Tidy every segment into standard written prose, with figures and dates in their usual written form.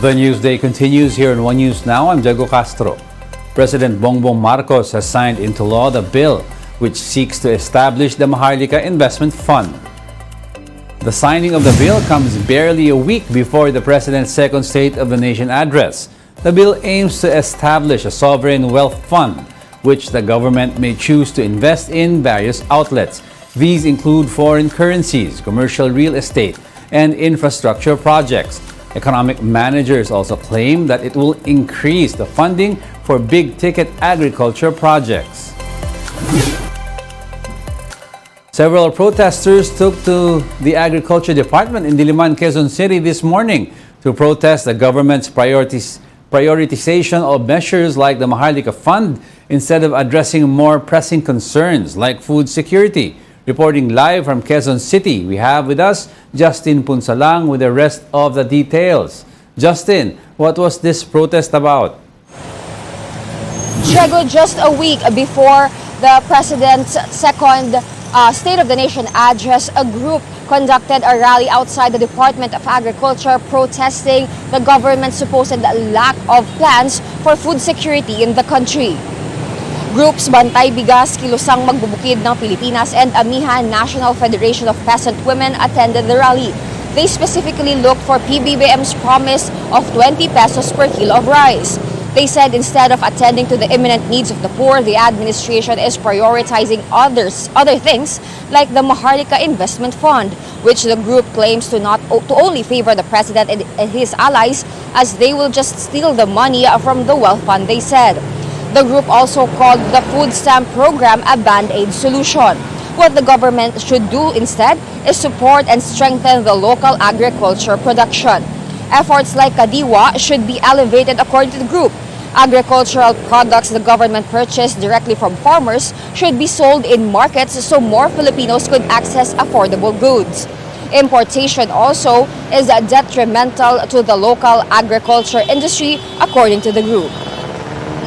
The Newsday continues here on One News Now. I'm Diego Castro. President Bongbong Marcos has signed into law the bill which seeks to establish the Maharlika Investment Fund. The signing of the bill comes barely a week before the President's second State of the Nation address. The bill aims to establish a sovereign wealth fund, which the government may choose to invest in various outlets. These include foreign currencies, commercial real estate, and infrastructure projects. Economic managers also claim that it will increase the funding for big-ticket agriculture projects. Several protesters took to the Agriculture Department in Diliman, Quezon City this morning to protest the government's prioritization of measures like the Maharlika Fund instead of addressing more pressing concerns like food security. Reporting live from Quezon City, we have with us Justin Punsalang with the rest of the details. Justin, what was this protest about? Diego, just a week before the President's second State of the Nation address, a group conducted a rally outside the Department of Agriculture protesting the government's supposed lack of plans for food security in the country. Groups Bantay Bigas, Kilusang Magbubukid ng Pilipinas, and Amihan National Federation of Peasant Women attended the rally. They specifically looked for PBBM's promise of 20 pesos per kilo of rice. They said instead of attending to the imminent needs of the poor, the administration is prioritizing other things like the Maharlika Investment Fund, which the group claims to only favor the president and his allies, as they will just steal the money from the wealth fund, they said. The group also called the food stamp program a band-aid solution. What the government should do instead is support and strengthen the local agriculture production. Efforts like Kadiwa should be elevated according to the group. Agricultural products the government purchased directly from farmers should be sold in markets so more Filipinos could access affordable goods. Importation also is detrimental to the local agriculture industry, according to the group.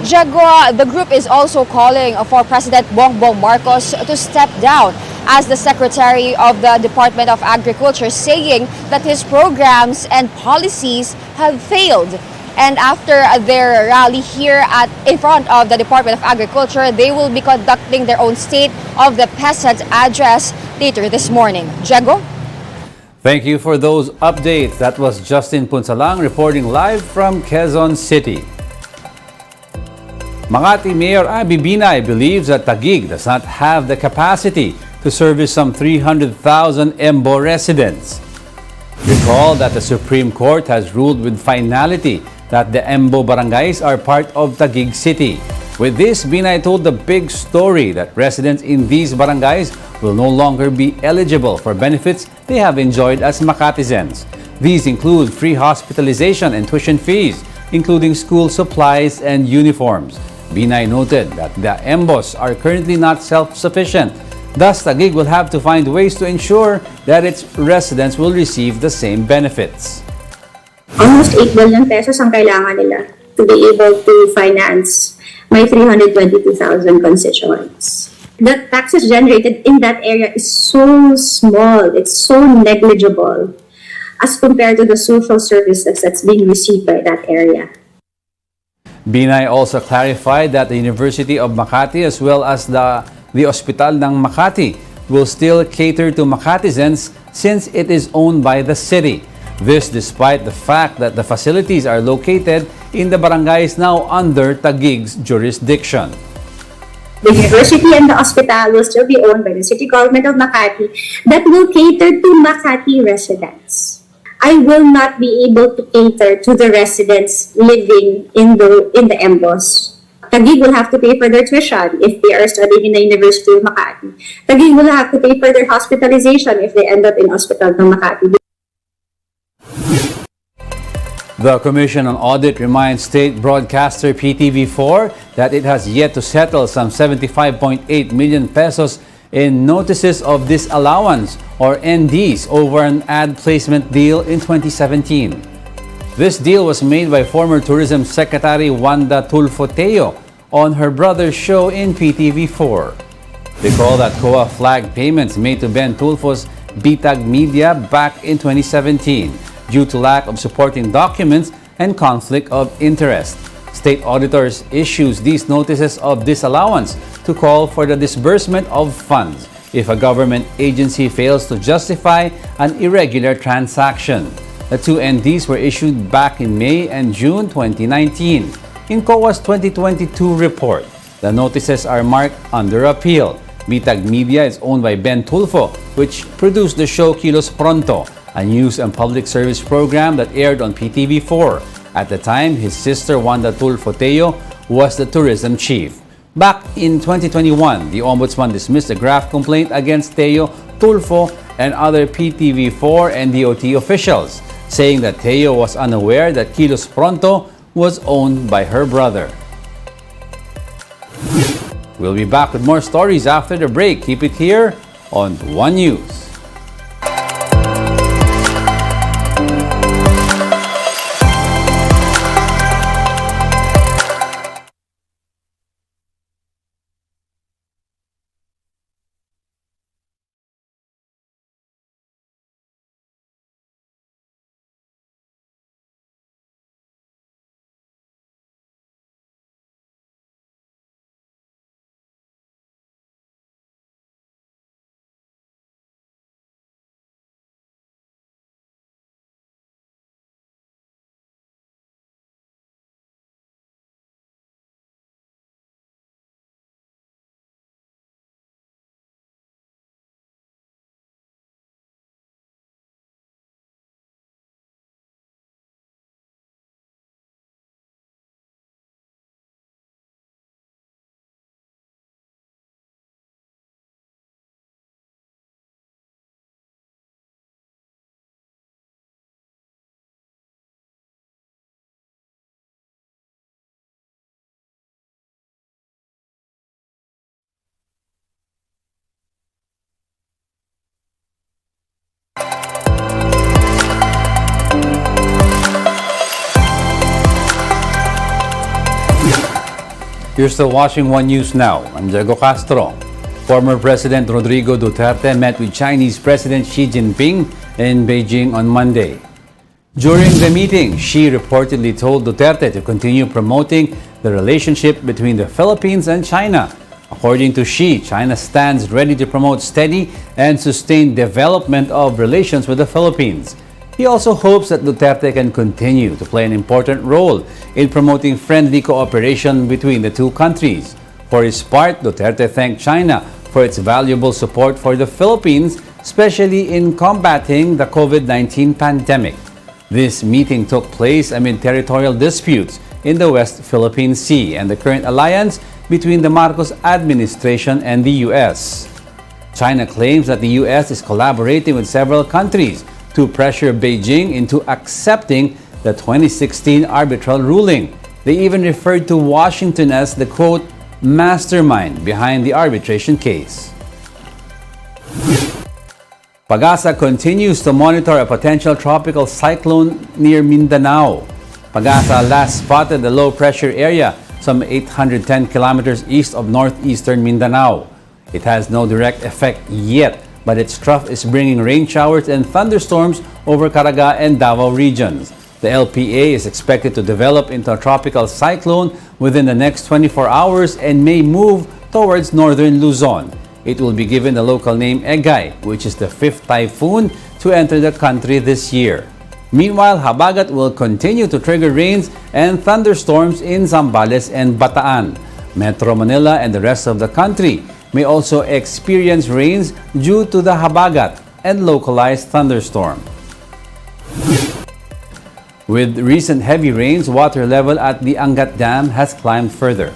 Diego, the group is also calling for President Bongbong Marcos to step down as the Secretary of the Department of Agriculture, saying that his programs and policies have failed. And after their rally here in front of the Department of Agriculture, they will be conducting their own State of the Peasant address later this morning. Diego? Thank you for those updates. That was Justin Punsalang reporting live from Quezon City. Makati Mayor Abby Binay believes that Taguig does not have the capacity to service some 300,000 Embo residents. Recall that the Supreme Court has ruled with finality that the Embo barangays are part of Taguig City. With this, Binay told the big story that residents in these barangays will no longer be eligible for benefits they have enjoyed as Makatizens. These include free hospitalization and tuition fees, including school supplies and uniforms. Binay noted that the Embos are currently not self-sufficient. Thus, Taguig will have to find ways to ensure that its residents will receive the same benefits. Almost 8 billion pesos ang kailangan nila to be able to finance my 322,000 constituents. The taxes generated in that area is so small, it's so negligible as compared to the social services that's being received by that area. Binay also clarified that the University of Makati as well as the Hospital ng Makati will still cater to Makatizens since it is owned by the city. This despite the fact that the facilities are located in the barangays now under Taguig's jurisdiction. The university and the hospital will still be owned by the city government of Makati that will cater to Makati residents. I will not be able to cater to the residents living in the Embos. Taguig will have to pay for their tuition if they are studying in the University of Makati. Taguig will have to pay for their hospitalization if they end up in hospital ng Makati. The Commission on Audit reminds state broadcaster PTV-4 that it has yet to settle some 75.8 million pesos in notices of disallowance or NDs over an ad placement deal in 2017. This deal was made by former Tourism Secretary Wanda Tulfo-Teo on her brother's show in PTV4. Recall that COA flagged payments made to Ben Tulfo's Bitag Media back in 2017. Due to lack of supporting documents, and conflict of interest. State auditors issues these notices of disallowance to call for the disbursement of funds if a government agency fails to justify an irregular transaction. The two NDs were issued back in May and June 2019. In COA's 2022 report, the notices are marked under appeal. Bitag Media is owned by Ben Tulfo, which produced the show Kilos Pronto, a news and public service program that aired on PTV-4. At the time, his sister Wanda Tulfo Teo was the tourism chief. Back in 2021, the Ombudsman dismissed a graft complaint against Teo, Tulfo, and other PTV4 and DOT officials, saying that Teo was unaware that Kilos Pronto was owned by her brother. We'll be back with more stories after the break. Keep it here on One News. You're still watching One News Now. I'm Diego Castro. Former President Rodrigo Duterte met with Chinese President Xi Jinping in Beijing on Monday. During the meeting, Xi reportedly told Duterte to continue promoting the relationship between the Philippines and China. According to Xi, China stands ready to promote steady and sustained development of relations with the Philippines. He also hopes that Duterte can continue to play an important role in promoting friendly cooperation between the two countries. For his part, Duterte thanked China for its valuable support for the Philippines, especially in combating the COVID-19 pandemic. This meeting took place amid territorial disputes in the West Philippine Sea and the current alliance between the Marcos administration and the U.S. China claims that the U.S. is collaborating with several countries to pressure Beijing into accepting the 2016 arbitral ruling. They even referred to Washington as the, quote, mastermind behind the arbitration case. Pag-asa continues to monitor a potential tropical cyclone near Mindanao. Pag-asa last spotted the low-pressure area some 810 kilometers east of northeastern Mindanao. It has no direct effect yet, but its trough is bringing rain showers and thunderstorms over Caraga and Davao regions. The LPA is expected to develop into a tropical cyclone within the next 24 hours and may move towards northern Luzon. It will be given the local name Egay, which is the fifth typhoon to enter the country this year. Meanwhile, Habagat will continue to trigger rains and thunderstorms in Zambales and Bataan. Metro Manila and the rest of the country may also experience rains due to the Habagat and localized thunderstorm. With recent heavy rains, water level at the Angat Dam has climbed further.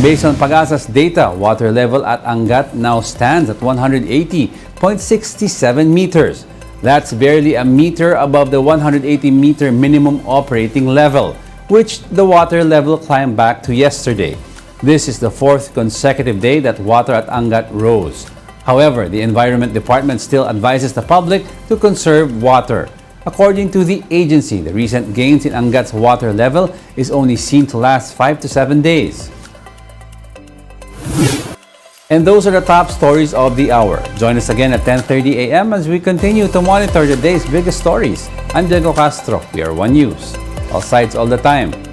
Based on Pag-asa's data, water level at Angat now stands at 180.67 meters. That's barely a meter above the 180-meter minimum operating level, which the water level climbed back to yesterday. This is the fourth consecutive day that water at Angat rose. However, the Environment Department still advises the public to conserve water. According to the agency, the recent gains in Angat's water level is only seen to last 5 to 7 days. And those are the top stories of the hour. Join us again at 10:30 a.m. as we continue to monitor the day's biggest stories. I'm Diego Castro. We are One News. all sides all the time.